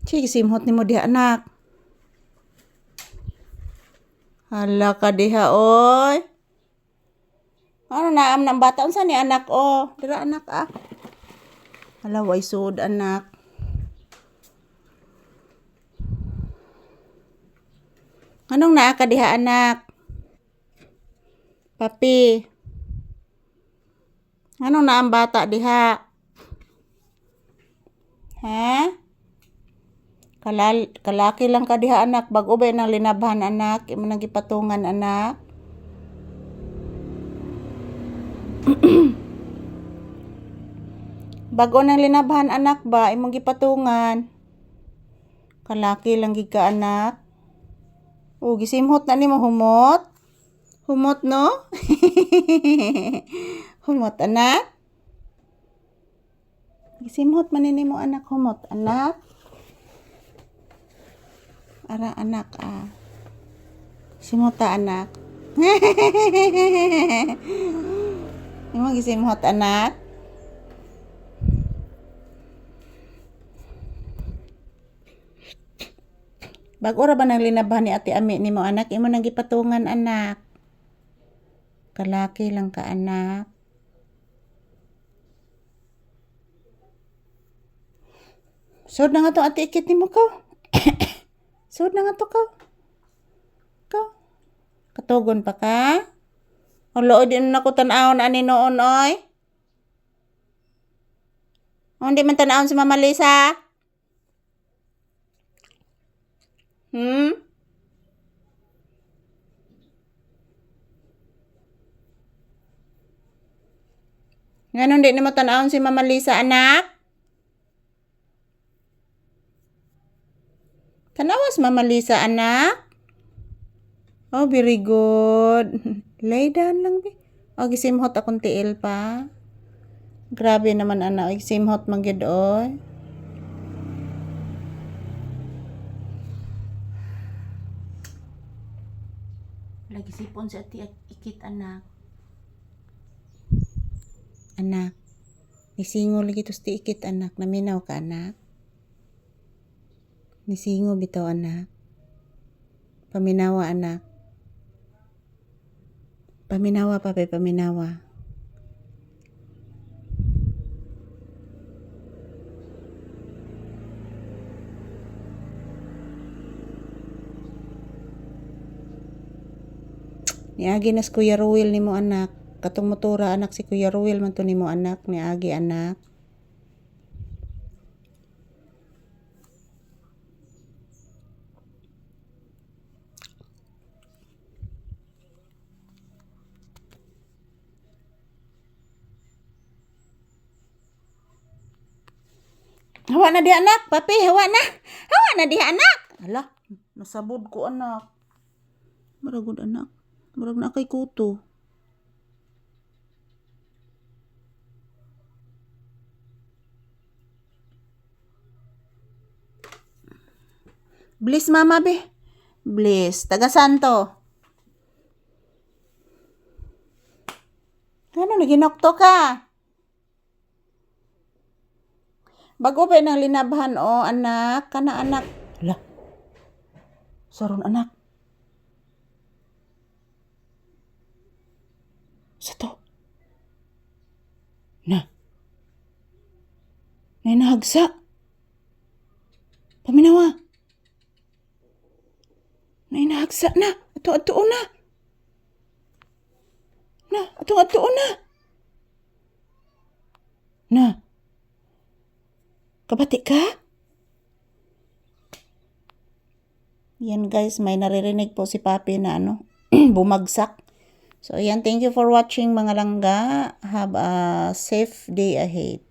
Sige, simhot ni mo diha anak. Hala ka diha oy. Ano naam ng bata? Unsa ni anak o? Dira anak ah. Hala way sud anak. Anong naa ka diha anak? Papi. Anong naam bata diha? Ha? Kalaki lang ka diha anak. Bago ba nang linabhan anak? Imo nang gipatungan anak. Bago nang linabhan anak ba? Imong gipatungan. Kalaki lang gid ka anak. O gisimhot na nimo humot? Humot no? Humot anak? Gisimhot man nimo anak humot anak. Ara anak ah. Simota anak. Imo gisimhot anak. Bago ra ba nang linabhan ni Ate Ami nimo anak, imo nang gipatungan anak. Kalaki lang ka anak. Sud na nga to ate ikit nimo ko. Sud na nga to ko. Ko. Katugon pa ka? Olo din na ko tan-awon ani noon oy. Hindi man tan-awon si Mama Lisa. Nganon di mo tan-awon si Mama Lisa anak? Tanawas Mama Lisa anak? Oh, very good. Lay down lang be. O gisimhot akong tiil pa. Grabe naman anak, gisimhot man gid oy. Lagi sipon sa ati ikit anak. Anak. Nisingo lagi tos ti ikit anak, naminaw ka anak. Nisingo bitaw anak. Paminawa anak. Paminawa papi, paminawa. Niagi nas Kuya Ruel nimo anak. Katong motora anak si Kuya Ruel man to nimo anak, niagi anak. Hawa na di anak, papi, hawa na. Hawa na di anak. Ala, nasabod ko anak. Maragod anak. Marag na kay kuto. Bliss mama be. Bliss, taga santo. Ano naginokto ka? Bago ba nang linabhan o anak? Kana anak. Ala. Saron anak. Sa to. Na. Nahagsa. Paminawa. Nahagsa na. Ato na. Na, ato na. Na. Kabati ka? Yan guys, may naririnig po si Papi na bumagsak. So yan, thank you for watching mga langga. Have a safe day ahead.